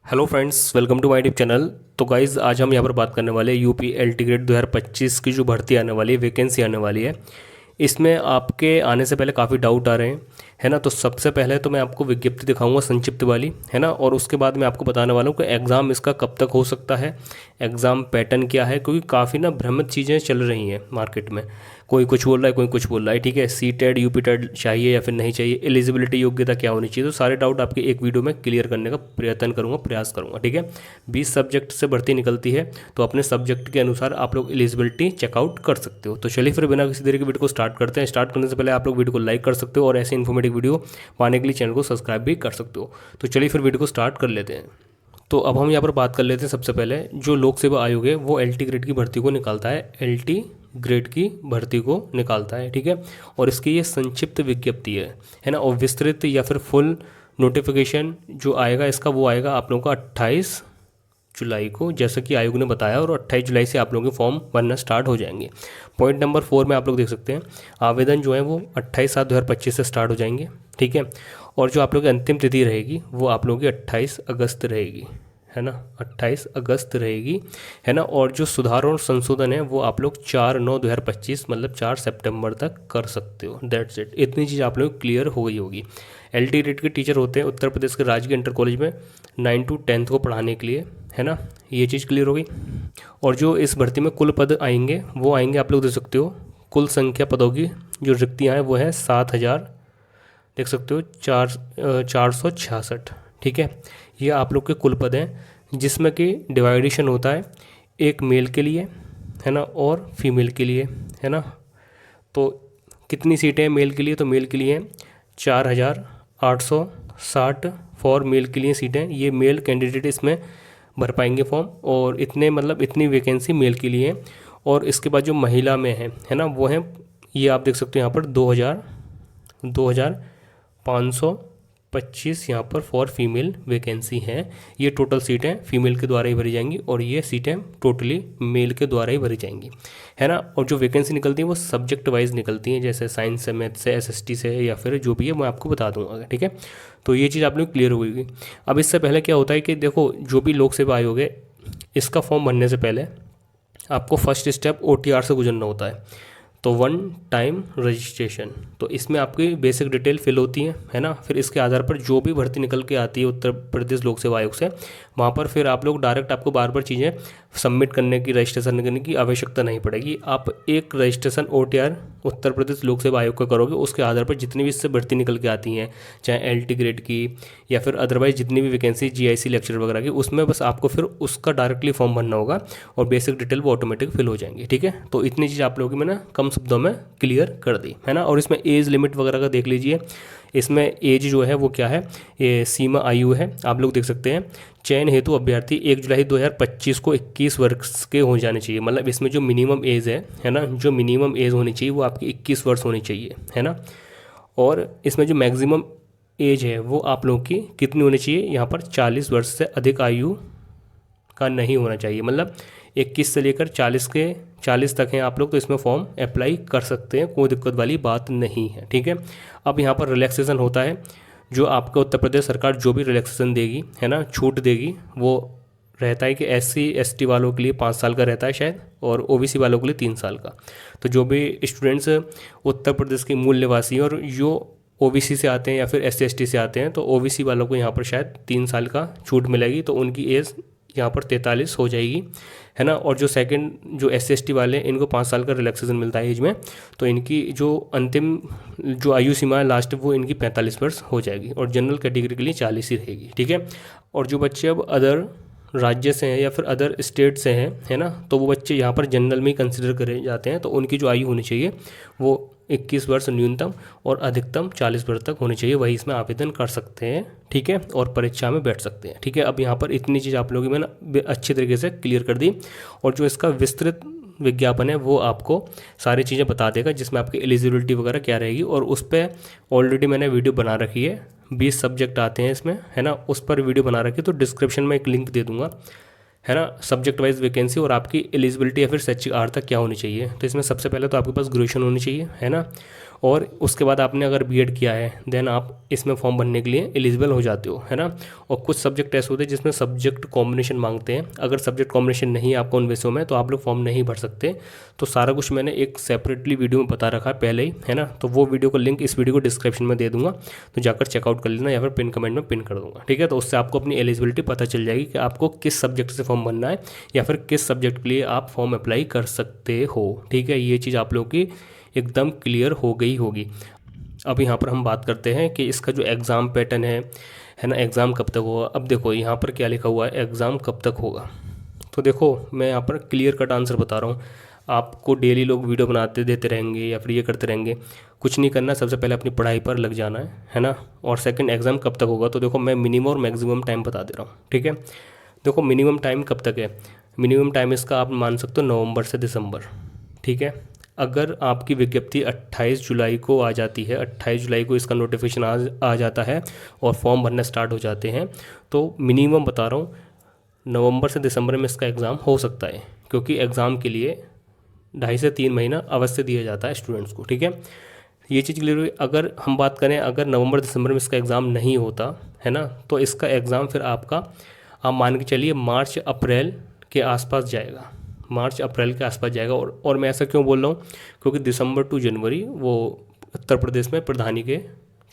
Hello friends, welcome to my YouTube channel. तो guys, आज हम यहाँ पर बात करने वाले हैं यूपी एलटी ग्रेड 2025 की जो भर्ती आने वाली है, वैकेंसी आने वाली है। इसमें आपके आने से पहले काफ़ी डाउट आ रहे हैं, है ना। तो सबसे पहले तो मैं आपको विज्ञप्ति दिखाऊंगा संक्षिप्त वाली, है ना। और उसके बाद मैं आपको बताने वाला हूँ कि एग्ज़ाम इसका कब तक हो सकता है, एग्ज़ाम पैटर्न क्या है, क्योंकि काफ़ी ना भ्रमित चीज़ें चल रही हैं मार्केट में। कोई कुछ बोल रहा है, कोई कुछ बोल रहा है, ठीक है। सी टेड यूपी टेड चाहिए या फिर नहीं चाहिए, एलिजिबिलिटी योग्यता क्या होनी चाहिए, तो सारे डाउट आपके एक वीडियो में क्लियर करने का प्रयत्न करूँगा, प्रयास करूँगा, ठीक है। 20 सब्जेक्ट से भर्ती निकलती है, तो अपने सब्जेक्ट के अनुसार आप लोग एलिजिबिलिटी चेकआउट कर सकते हो। तो चलिए फिर बिना किसी देरी के वीडियो को स्टार्ट करते हैं। स्टार्ट करने से पहले आप लोग वीडियो को लाइक कर सकते हो और ऐसे इन्फॉर्मेटिव वीडियो पाने के लिए चैनल को सब्सक्राइब भी कर सकते हो। तो चलिए फिर वीडियो को स्टार्ट कर लेते हैं। तो अब हम यहाँ पर बात कर लेते हैं। सबसे पहले जो लोक सेवा आयोग है वो एलटी ग्रेड की भर्ती को निकालता है, एलटी ग्रेड की भर्ती को निकालता है, ठीक है। और इसकी ये संक्षिप्त विज्ञप्ति है ना। और विस्तृत या फिर फुल नोटिफिकेशन जो आएगा इसका, वो आएगा आप लोगों का 28 जुलाई को, जैसा कि आयोग ने बताया। और 28 जुलाई से आप लोगों के फॉर्म बनना स्टार्ट हो जाएंगे। पॉइंट नंबर 4 में आप लोग देख सकते हैं, आवेदन जो है वो 28/7/2025 से स्टार्ट हो जाएंगे, ठीक है। और जो आप लोगों की अंतिम तिथि रहेगी वो आप लोगों की 28 अगस्त रहेगी, है ना। 28 अगस्त रहेगी, है ना। और जो सुधार और संशोधन है वो आप लोग 4/9/2025 मतलब 4 सितंबर तक कर सकते हो। That's it. इतनी चीज़ आप लोग क्लियर हो गई होगी। एलटी रेट के टीचर होते हैं उत्तर प्रदेश के राजकीय इंटर कॉलेज में 9 to 10 को पढ़ाने के लिए, है ना। ये चीज़ क्लियर हो गई। और जो इस भर्ती में कुल पद आएंगे वो आएंगे, आप लोग देख सकते हो, कुल संख्या पदों की जो रिक्तियाँ हैं वो है 7,000, देख सकते हो, 466, ठीक है। ये आप लोग के कुल पद हैं, जिसमें कि डिवाइडेशन होता है एक मेल के लिए, है ना, और फीमेल के लिए, है ना। तो कितनी सीटें हैं मेल के लिए, तो मेल के लिए 4,860 फॉर मेल के लिए सीटें। ये मेल कैंडिडेट इसमें भर पाएंगे फॉर्म, और इतने मतलब इतनी वैकेंसी मेल के लिए है। और इसके बाद जो महिला में है ना, वो है, ये आप देख सकते हो यहाँ पर 2,525 यहाँ पर फॉर फीमेल वैकेंसी है। ये टोटल सीटें फीमेल के द्वारा ही भरी जाएंगी, और ये सीटें टोटली मेल के द्वारा ही भरी जाएंगी, है ना। और जो वैकेंसी निकलती है वो सब्जेक्ट वाइज निकलती हैं, जैसे साइंस से, मैथ से, एसएसटी से, या फिर जो भी है मैं आपको बता दूंगा, ठीक है। तो ये चीज़ आप लोग क्लियर हो गई। अब इससे पहले क्या होता है कि देखो, जो भी लोक सेवा आयोग है इसका फॉर्म भरने से पहले आपको फर्स्ट स्टेप ओटीआर से गुजरना होता है, तो वन टाइम रजिस्ट्रेशन। तो इसमें आपकी बेसिक डिटेल फिल होती है ना। फिर इसके आधार पर जो भी भर्ती निकल के आती है उत्तर प्रदेश लोक सेवा आयोग से, वहाँ पर फिर आप लोग डायरेक्ट, आपको बार बार चीज़ें सबमिट करने की, रजिस्ट्रेशन करने की आवश्यकता नहीं पड़ेगी। आप एक रजिस्ट्रेशन ओटीआर उत्तर प्रदेश लोक सेवा आयोग का करोगे, उसके आधार पर जितनी भी इससे भर्ती निकल के आती हैं, चाहे एलटी ग्रेड की या फिर अदरवाइज जितनी भी वैकेंसी जीआईसी लेक्चर वगैरह की, उसमें बस आपको फिर उसका डायरेक्टली फॉर्म भरना होगा, और बेसिक डिटेल वो ऑटोमेटिक फिल हो जाएंगी, ठीक है। तो इतनी चीज़ आप लोगों की मैंने कम शब्दों में क्लियर कर दी, है ना। और इसमें एज लिमिट वगैरह का देख लीजिए। इसमें एज जो है वो क्या है, ये सीमा आयु है, आप लोग देख सकते हैं। चयन हेतु अभ्यर्थी 1 जुलाई 2025 को 21 वर्ष के हो जाने चाहिए। मतलब इसमें जो मिनिमम एज है ना, जो मिनिमम एज होनी चाहिए वो आपकी 21 वर्ष होनी चाहिए, है ना। और इसमें जो मैक्सिमम एज है वो आप लोगों की कितनी होनी चाहिए, यहाँ पर 40 वर्ष से अधिक आयु का नहीं होना चाहिए। मतलब 21 से लेकर 40 तक हैं आप लोग, तो इसमें फॉर्म अप्लाई कर सकते हैं, कोई दिक्कत वाली बात नहीं है, ठीक है। अब यहाँ पर रिलैक्सेशन होता है, जो आपको उत्तर प्रदेश सरकार जो भी रिलैक्सेशन देगी, है ना, छूट देगी, वो रहता है कि SC ST वालों के लिए 5 साल का रहता है शायद, और OBC वालों के लिए 3 साल का। तो जो भी स्टूडेंट्स उत्तर प्रदेश के मूल निवासी हैं और जो OBC से आते हैं या फिर SC ST से आते हैं, तो OBC वालों को यहाँ पर शायद 3 साल का छूट मिलेगी, तो उनकी एज यहाँ पर 43 हो जाएगी, है ना। और जो सेकंड जो SC ST वाले हैं, इनको 5 साल का रिलैक्सेशन मिलता है एज में, तो इनकी जो अंतिम जो आयु सीमा है लास्ट, वो इनकी 45 वर्ष हो जाएगी, और जनरल कैटेगरी के लिए 40 ही रहेगी, ठीक है। और जो बच्चे अब अदर राज्य से हैं या फिर अदर स्टेट से हैं, है ना, तो वो बच्चे यहाँ पर जनरल में ही कंसिडर करे जाते हैं, तो उनकी जो आयु होनी चाहिए वो 21 वर्ष न्यूनतम और अधिकतम 40 वर्ष तक होनी चाहिए, वही इसमें आवेदन कर सकते हैं, ठीक है, और परीक्षा में बैठ सकते हैं, ठीक है। अब यहाँ पर इतनी चीज़ आप लोगों की मैंने अच्छी तरीके से क्लियर कर दी। और जो इसका विस्तृत विज्ञापन है वो आपको सारी चीज़ें बता देगा, जिसमें आपकी एलिजिबिलिटी वगैरह क्या रहेगी, और उस पर ऑलरेडी मैंने वीडियो बना रखी है। 20 सब्जेक्ट आते हैं इसमें, है ना, उस पर वीडियो बना रखी है, तो डिस्क्रिप्शन में एक लिंक दे दूँगा, है ना, सब्जेक्ट वाइज वैकेंसी और आपकी एलिजिबिलिटी या फिर शैक्षिक अर्हता क्या होनी चाहिए। तो इसमें सबसे पहले तो आपके पास ग्रेजुएशन होनी चाहिए, है ना, और उसके बाद आपने अगर बीएड किया है देन आप इसमें फॉर्म भरने के लिए एलिजिबल हो जाते हो, है ना। और कुछ सब्जेक्ट ऐसे होते हैं जिसमें सब्जेक्ट कॉम्बिनेशन मांगते हैं, अगर सब्जेक्ट कॉम्बिनेशन नहीं है आपका उन विषयों में तो आप लोग फॉर्म नहीं भर सकते। तो सारा कुछ मैंने एक सेपरेटली वीडियो में बता रखा है पहले ही, है ना, तो वो वीडियो का लिंक इस वीडियो को डिस्क्रिप्शन में दे दूंगा, तो जाकर चेकआउट कर लेना या फिर पिन कमेंट में पिन कर दूंगा, ठीक है। तो उससे आपको अपनी एलिजिबिलिटी पता चल जाएगी कि आपको किस सब्जेक्ट से फॉर्म भरना है या फिर किस सब्जेक्ट के लिए आप फॉर्म अप्लाई कर सकते हो, ठीक है। ये चीज़ आप लोगों की एकदम क्लियर हो गई होगी। अब यहाँ पर हम बात करते हैं कि इसका जो एग्ज़ाम पैटर्न है ना, एग्ज़ाम कब तक होगा। अब देखो यहाँ पर क्या लिखा हुआ है, एग्ज़ाम कब तक होगा। तो देखो मैं यहाँ पर क्लियर कट आंसर बता रहा हूँ, आपको डेली लोग वीडियो बनाते देते रहेंगे या फिर ये करते रहेंगे, कुछ नहीं करना, सबसे पहले अपनी पढ़ाई पर लग जाना है ना। और सेकंड, एग्ज़ाम कब तक होगा, तो देखो मैं मिनिमम और मैक्सिमम टाइम बता दे रहा हूँ, ठीक है। देखो मिनिमम टाइम कब तक है, मिनिमम टाइम इसका आप मान सकते हो नवंबर से दिसंबर, ठीक है। अगर आपकी विज्ञप्ति 28 जुलाई को आ जाती है, 28 जुलाई को इसका नोटिफिकेशन आ जाता है और फॉर्म भरना स्टार्ट हो जाते हैं, तो मिनिमम बता रहा हूँ नवंबर से दिसंबर में इसका एग्ज़ाम हो सकता है, क्योंकि एग्ज़ाम के लिए 2.5 से 3 महीना अवश्य दिया जाता है स्टूडेंट्स को, ठीक है। ये चीज़ क्लियर हुई। अगर हम बात करें अगर नवंबर दिसंबर में इसका एग्ज़ाम नहीं होता है ना, तो इसका एग्ज़ाम फिर आपका आप मान के चलिए मार्च अप्रैल के आसपास जाएगा, मार्च अप्रैल के आसपास जाएगा। और मैं ऐसा क्यों बोल रहा हूँ, क्योंकि दिसंबर टू जनवरी वो उत्तर प्रदेश में प्रधानी के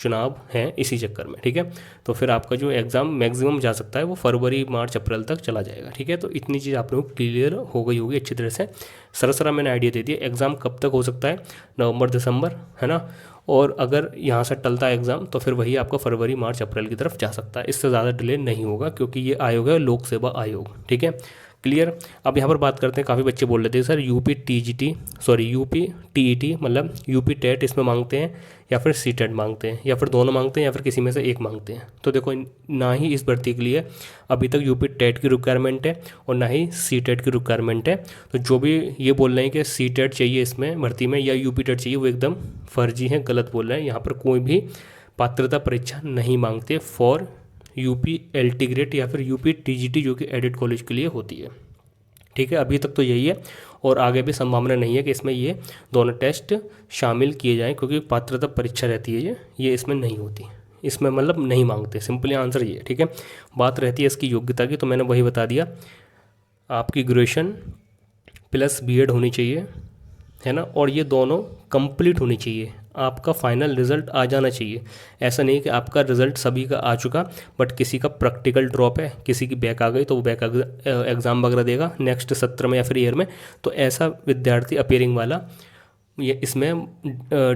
चुनाव हैं इसी चक्कर में, ठीक है। तो फिर आपका जो एग्ज़ाम मैक्सिमम जा सकता है वो फरवरी मार्च अप्रैल तक चला जाएगा, ठीक है। तो इतनी चीज़ आप लोग क्लियर हो गई होगी अच्छी तरह से। सरसरा मैंने आइडिया दे दिया एग्ज़ाम कब तक हो सकता है, नवंबर दिसंबर, है ना। और अगर यहाँ से टलता है एग्ज़ाम तो फिर वही आपका फरवरी मार्च अप्रैल की तरफ जा सकता है, इससे ज़्यादा डिले नहीं होगा, क्योंकि ये आयोग है लोक सेवा आयोग, ठीक है, क्लियर। अब यहाँ पर बात करते हैं, काफ़ी बच्चे बोल रहे थे सर यूपी टीईटी मतलब यूपी टेट इसमें मांगते हैं या फिर सीटेट मांगते हैं या फिर दोनों मांगते हैं या फिर किसी में से एक मांगते हैं। तो देखो ना ही इस भर्ती के लिए अभी तक यूपी टेट की रिक्वायरमेंट है और ना ही सीटेट की रिक्वायरमेंट है। तो जो भी ये बोल रहे हैं कि सीटेट चाहिए इसमें भर्ती में या यूपी टेट चाहिए, वो एकदम फर्जी है, गलत बोल रहे हैं। यहाँ पर कोई भी पात्रता परीक्षा नहीं मांगते फॉर यूपी एलटी ग्रेड या फिर यूपी टीजीटी जो कि एडिट कॉलेज के लिए होती है, ठीक है। अभी तक तो यही है और आगे भी संभावना नहीं है कि इसमें ये दोनों टेस्ट शामिल किए जाएं, क्योंकि पात्रता परीक्षा रहती है ये इसमें नहीं होती, इसमें मतलब नहीं मांगते, सिंपली आंसर ये है, ठीक है। बात रहती है इसकी योग्यता की, तो मैंने वही बता दिया, आपकी ग्रेजुएशन प्लस बीएड होनी चाहिए, है ना, और ये दोनों कंप्लीट होनी चाहिए, आपका फाइनल रिजल्ट आ जाना चाहिए। ऐसा नहीं कि आपका रिजल्ट सभी का आ चुका बट किसी का प्रैक्टिकल ड्रॉप है, किसी की बैक आ गई तो वो बैक एग्ज़ाम वगैरह देगा नेक्स्ट सत्र में या फिर ईयर में, तो ऐसा विद्यार्थी अपीयरिंग वाला ये इसमें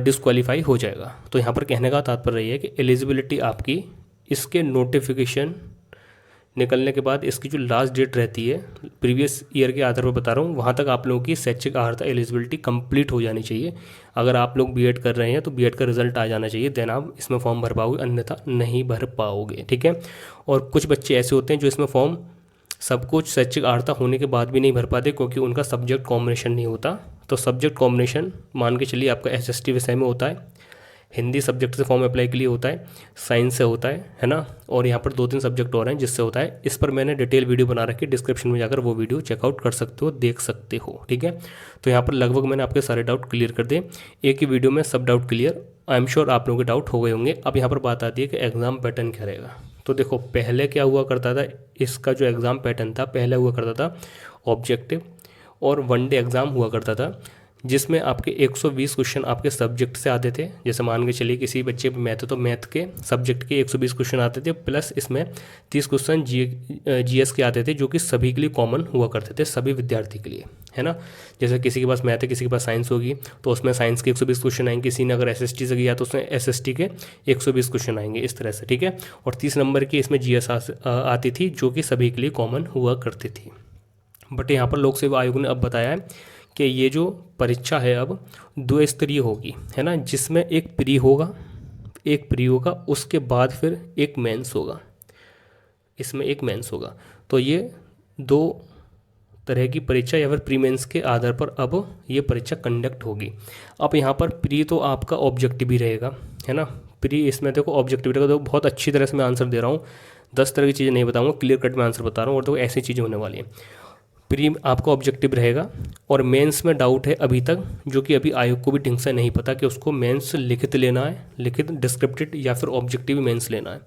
डिस्क्वालीफाई हो जाएगा। तो यहाँ पर कहने का तात्पर्य ये है कि एलिजिबिलिटी आपकी इसके नोटिफिकेशन निकलने के बाद इसकी जो लास्ट डेट रहती है प्रीवियस ईयर के आधार पर बता रहा हूँ, वहाँ तक आप लोगों की शैक्षिक अर्हता एलिजिबिलिटी कंप्लीट हो जानी चाहिए। अगर आप लोग बीएड कर रहे हैं तो बीएड का रिजल्ट आ जाना चाहिए, देन आप इसमें फॉर्म भर पाओगे, अन्यथा नहीं भर पाओगे, ठीक है। और कुछ बच्चे ऐसे होते हैं जो इसमें फॉर्म सब कुछ शैक्षिक अर्हता होने के बाद भी नहीं भर पाते क्योंकि उनका सब्जेक्ट कॉम्बिनेशन नहीं होता। तो सब्जेक्ट कॉम्बिनेशन मान के चलिए आपका एसएसटी विषय में होता है, हिंदी सब्जेक्ट से फॉर्म अप्लाई के लिए होता है, साइंस से होता है ना, और यहाँ पर 2-3 सब्जेक्ट और हैं जिससे होता है। इस पर मैंने डिटेल वीडियो बना रखी है, डिस्क्रिप्शन में जाकर वो वीडियो चेकआउट कर सकते हो, देख सकते हो, ठीक है। तो यहाँ पर लगभग मैंने आपके सारे डाउट क्लियर कर दिए, एक ही वीडियो में सब doubt clear. I am sure आप लोगों के डाउट हो गए होंगे। अब यहाँ पर बात आती है कि एग्ज़ाम पैटर्न क्या रहेगा। तो देखो पहले क्या हुआ करता था, इसका जो एग्ज़ाम पैटर्न था पहले हुआ करता था ऑब्जेक्टिव और 1 डे एग्ज़ाम हुआ करता था, जिसमें आपके 120 क्वेश्चन आपके सब्जेक्ट से आते थे। जैसे मान के चलिए किसी बच्चे पे मैथ है तो मैथ के सब्जेक्ट के 120 क्वेश्चन आते थे, प्लस इसमें 30 क्वेश्चन जीएस के आते थे जो कि सभी के लिए कॉमन हुआ करते थे, सभी विद्यार्थी के लिए, है ना। जैसे किसी के पास मैथ है, किसी के पास साइंस होगी तो उसमें साइंस के 120 क्वेश्चन आएंगे, किसी ने अगर एसएसटी से किया तो उसमें एसएसटी के 120 क्वेश्चन आएंगे, इस तरह से, ठीक है। और 30 नंबर की इसमें जीएस आती थी जो कि सभी के लिए कॉमन हुआ करती थी। बट यहाँ पर लोक सेवा आयोग ने अब बताया है कि ये जो परीक्षा है अब 2 स्तरीय होगी, है ना, जिसमें एक प्री होगा, उसके बाद फिर एक मेंस होगा, इसमें एक मेंस होगा। तो ये 2 तरह की परीक्षा या फिर प्री मेंस के आधार पर अब ये परीक्षा कंडक्ट होगी। अब यहाँ पर प्री तो आपका ऑब्जेक्टिव ही रहेगा, है ना, प्री इसमें देखो ऑब्जेक्टिव रहेगा। तो बहुत अच्छी तरह से मैं आंसर दे रहा हूँ, 10 तरह की चीज़ें नहीं बताऊँगा, क्लियर कट में आंसर बता रहा हूँ। और तो ऐसी चीज़ें होने वाली हैं। प्री आपका ऑब्जेक्टिव रहेगा, और मेंस में डाउट है अभी तक, जो कि अभी आयोग को भी ढंग से नहीं पता कि उसको मेंस लिखित लेना है, लिखित डिस्क्रिप्टिव या फिर ऑब्जेक्टिव मेंस लेना है।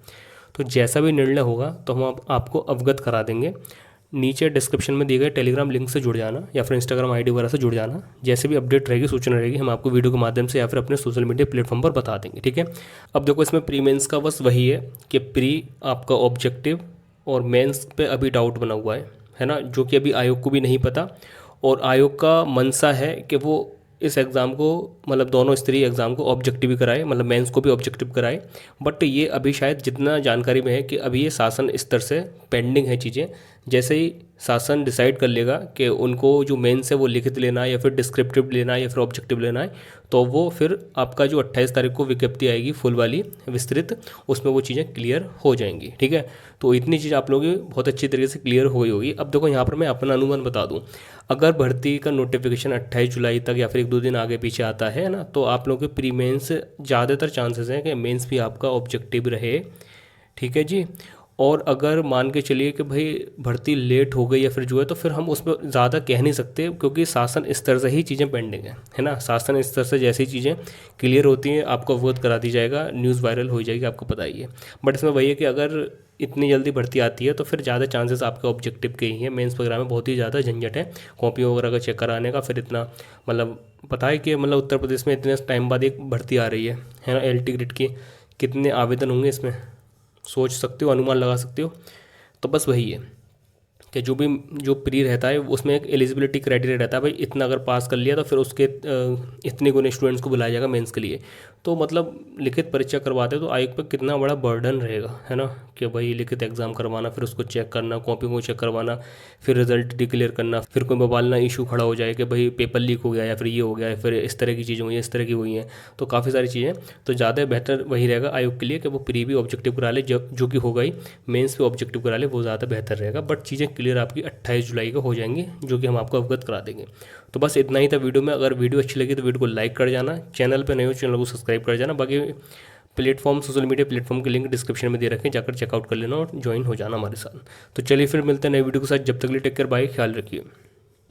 तो जैसा भी निर्णय होगा तो हम आपको अवगत करा देंगे। नीचे डिस्क्रिप्शन में दिए गए टेलीग्राम लिंक से जुड़ जाना या फिर इंस्टाग्राम आईडी वगैरह से जुड़ जाना। जैसे भी अपडेट रहेगी, सूचना रहेगी, हम आपको वीडियो के माध्यम से या फिर अपने सोशल मीडिया प्लेटफॉर्म पर बता देंगे, ठीक है। अब देखो इसमें प्री मेंस का बस वही है कि प्री आपका ऑब्जेक्टिव और मेंस पे अभी डाउट बना हुआ है ना, जो कि अभी आयोग को भी नहीं पता। और आयोग का मंशा है कि वो इस एग्ज़ाम को, मतलब दोनों स्तरीय एग्ज़ाम को ऑब्जेक्टिव भी कराए, मतलब मेंस को भी ऑब्जेक्टिव कराए। बट ये अभी शायद जितना जानकारी में है कि अभी ये शासन स्तर से पेंडिंग है चीज़ें। जैसे ही शासन डिसाइड कर लेगा कि उनको जो मेंस है वो लिखित लेना है या फिर डिस्क्रिप्टिव लेना है या फिर ऑब्जेक्टिव लेना है, तो वो फिर आपका जो 28 तारीख को विज्ञप्ति आएगी फुल वाली विस्तृत, उसमें वो चीज़ें क्लियर हो जाएंगी, ठीक है। तो इतनी चीज़ आप लोगों की बहुत अच्छी तरीके से क्लियर हो गई होगी। अब देखो यहाँ पर मैं अपना अनुमान बता दूँ, अगर भर्ती का नोटिफिकेशन 28 जुलाई तक या फिर 1-2 दिन आगे पीछे आता है ना, तो आप लोगों के प्री मेंस ज़्यादातर चांसेस हैं कि मेंस भी आपका ऑब्जेक्टिव रहे, ठीक है जी। और अगर मान के चलिए कि भाई भर्ती लेट हो गई या फिर जो है, तो फिर हम उसमें ज़्यादा कह नहीं सकते, क्योंकि शासन स्तर से ही चीज़ें पेंडिंग है ना। शासन स्तर से जैसी चीज़ें क्लियर होती हैं आपको अवगत करा दी जाएगा, न्यूज़ वायरल हो जाएगी, आपको पता ही है। बट इसमें वही है कि अगर इतनी जल्दी भर्ती आती है तो फिर ज़्यादा चांसेस आपके ऑब्जेक्टिव के ही हैं। मेंस वगैरह में बहुत ही ज़्यादा झंझट है कॉपी वगैरह का चेक कराने का, फिर इतना मतलब पता है कि मतलब उत्तर प्रदेश में इतने टाइम बाद एक भर्ती आ रही है ना, LT ग्रेड की, कितने आवेदन होंगे इसमें, सोच सकते हो, अनुमान लगा सकते हो। तो बस वही है कि जो प्री रहता है उसमें एक एलिजिबिलिटी क्राइटेरिया रहता है, भाई इतना अगर पास कर लिया तो फिर उसके इतने गुने स्टूडेंट्स को बुलाया जाएगा मेंस के लिए। तो मतलब लिखित परीक्षा करवाते तो आयोग पर कितना बड़ा बर्डन रहेगा, है ना, कि भाई लिखित एग्ज़ाम करवाना, फिर उसको चेक करना, कॉपी को चेक करवाना, फिर रिजल्ट डिक्लेयर करना, फिर कोई बवाल ना इशू खड़ा हो जाए कि भाई पेपर लीक हो गया या फिर ये हो गया, फिर इस तरह की चीज़ें हुई हैं, इस तरह की हुई हैं। तो काफ़ी सारी चीज़ें, तो ज़्यादा बेहतर वही रहेगा आयोग के लिए कि वो प्री भी ऑब्जेक्टिव करा ले, जो कि होगा ही, मेंस भी ऑब्जेक्टिव करा ले, वो ज़्यादा बेहतर रहेगा। बट चीज़ें क्लियर आपकी 28 जुलाई को हो जाएंगी, जो कि हम आपको अवगत करा देंगे। तो बस इतना ही था वीडियो में। अगर वीडियो अच्छी लगी तो वीडियो को लाइक कर जाना, चैनल पे नए हो चैनल को सब्सक्राइब कर जाना। बाकी प्लेटफॉर्म, सोशल मीडिया प्लेटफॉर्म के लिंक डिस्क्रिप्शन में दे रखें, जाकर चेकआउट कर लेना और ज्वाइन हो जाना हमारे साथ। तो चलिए फिर मिलते हैं नए वीडियो के साथ, जब तक के लिए टेक केयर, बाय, ख्याल रखिए।